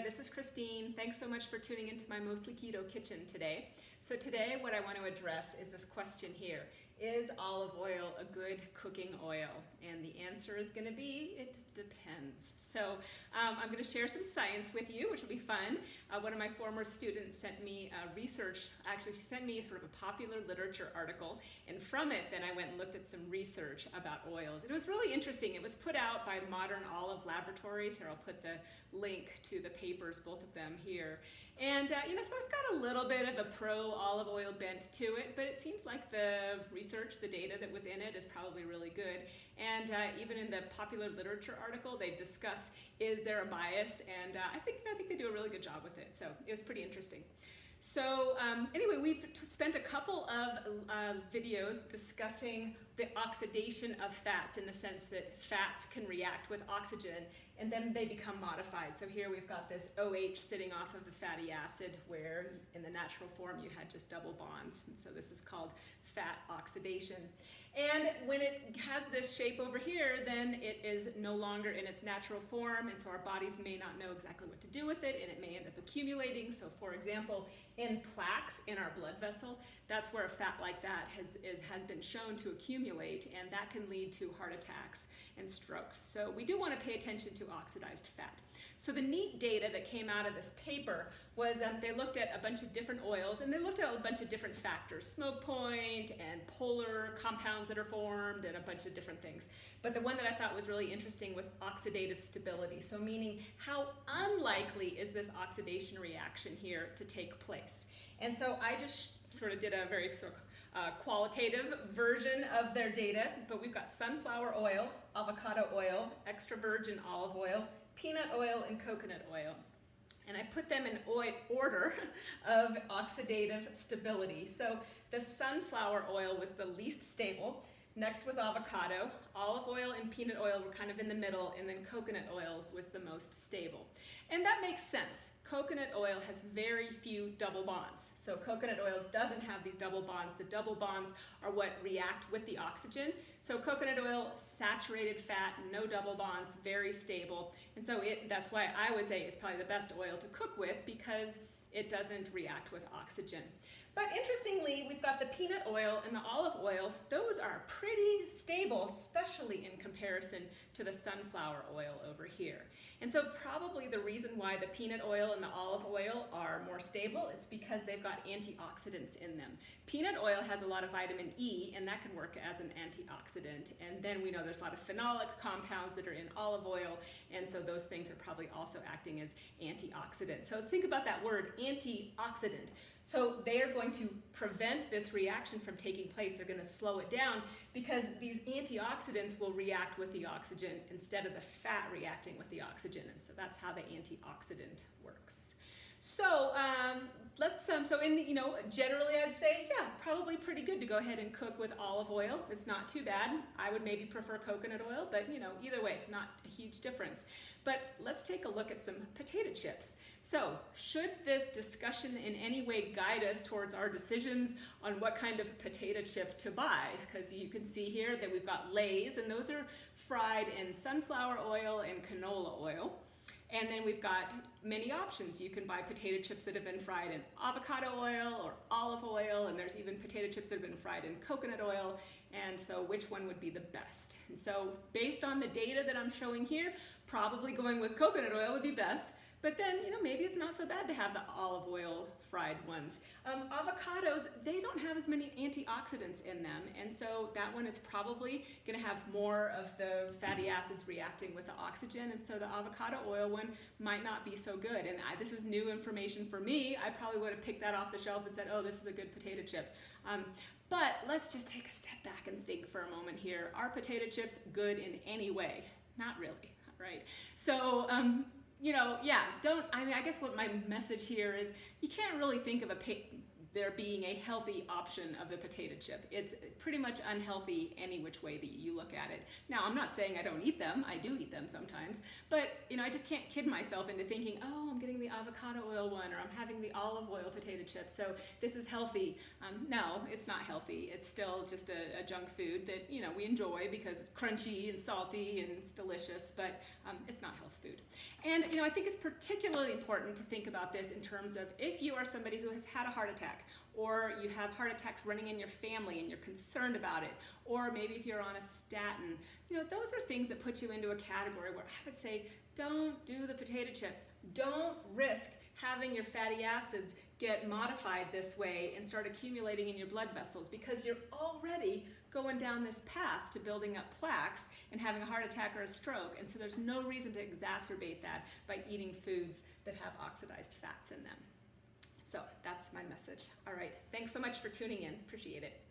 this is Christine. Thanks so much for tuning into my Mostly Keto Kitchen today. So today what I want to address is this question here. Is olive oil a good cooking oil? And the answer is going to be, it depends. So I'm going to share some science with you, which will be fun. One of my former students sent me research, actually she sent me sort of a popular literature article, and from it then I went and looked at some research about oils. It was really interesting. It was put out by Modern Olive Laboratories. Here, I'll put the link to the papers, both of them here. And so it's got a little bit of a pro-olive oil bent to it, but it seems like the research, the data that was in it is probably really good. And even in the popular literature article, they discuss, is there a bias? And I think they do a really good job with it. So it was pretty interesting. So anyway, we've spent a couple of videos discussing the oxidation of fats in the sense that fats can react with oxygen and then they become modified. So here we've got this OH sitting off of the fatty acid where in the natural form you had just double bonds. And so this is called fat oxidation. And when it has this shape over here, then it is no longer in its natural form, and so our bodies may not know exactly what to do with it, and it may end up accumulating. So for example, in plaques in our blood vessel, that's where a fat like that has been shown to accumulate, and that can lead to heart attacks and strokes. So we do want to pay attention to oxidized fat. So the neat data that came out of this paper was they looked at a bunch of different oils, and they looked at a bunch of different factors, smoke point and polar compounds that are formed and a bunch of different things. But the one that I thought was really interesting was oxidative stability. So meaning how unlikely is this oxidation reaction here to take place? And so I just sort of did a very sort of qualitative version of their data, but we've got sunflower oil, avocado oil, extra virgin olive oil, peanut oil, and coconut oil. And I put them in order of oxidative stability. So the sunflower oil was the least stable. Next was avocado. Olive oil and peanut oil were kind of in the middle, and then coconut oil was the most stable. And that makes sense. Coconut oil has very few double bonds. So coconut oil doesn't have these double bonds. The double bonds are what react with the oxygen. So coconut oil, saturated fat, no double bonds, very stable. And so that's why I would say it's probably the best oil to cook with, because it doesn't react with oxygen. But interestingly, we've got the peanut oil and the olive oil. Those are pretty stable, especially in comparison to the sunflower oil over here. And so probably the reason why the peanut oil and the olive oil are more stable, it's because they've got antioxidants in them. Peanut oil has a lot of vitamin E, and that can work as an antioxidant. And then we know there's a lot of phenolic compounds that are in olive oil, and so those things are probably also acting as antioxidants. So let's think about that word, antioxidant. So they are going to prevent this reaction from taking place. They're going to slow it down because these antioxidants will react with the oxygen instead of the fat reacting with the oxygen. And so that's how the antioxidant works. So generally I'd say, yeah, probably pretty good to go ahead and cook with olive oil. It's not too bad. I would maybe prefer coconut oil, but either way, not a huge difference. But let's take a look at some potato chips. So should this discussion in any way guide us towards our decisions on what kind of potato chip to buy? Because you can see here that we've got Lay's, and those are fried in sunflower oil and canola oil. And then we've got many options. You can buy potato chips that have been fried in avocado oil or olive oil, and there's even potato chips that have been fried in coconut oil. And so which one would be the best? And so based on the data that I'm showing here, probably going with coconut oil would be best. But then, maybe it's not so bad to have the olive oil fried ones. Avocados, they don't have as many antioxidants in them, and so that one is probably going to have more of the fatty acids reacting with the oxygen, and so the avocado oil one might not be so good. And this is new information for me. I probably would have picked that off the shelf and said, oh, this is a good potato chip. But let's just take a step back and think for a moment here. Are potato chips good in any way? Not really, right? So, I guess what my message here is, you can't really think of a there being a healthy option of the potato chip. It's pretty much unhealthy any which way that you look at it. Now, I'm not saying I don't eat them. I do eat them sometimes, but I just can't kid myself into thinking, oh, I'm getting the avocado oil one, or I'm having the olive oil potato chips, so this is healthy. No, it's not healthy. It's still just a junk food that we enjoy because it's crunchy and salty and it's delicious, but it's not health food. And I think it's particularly important to think about this in terms of if you are somebody who has had a heart attack, or you have heart attacks running in your family and you're concerned about it, or maybe if you're on a statin, those are things that put you into a category where I would say, don't do the potato chips. Don't risk having your fatty acids get modified this way and start accumulating in your blood vessels, because you're already going down this path to building up plaques and having a heart attack or a stroke. And so there's no reason to exacerbate that by eating foods that have oxidized fats in them. So that's my message. All right, thanks so much for tuning in. Appreciate it.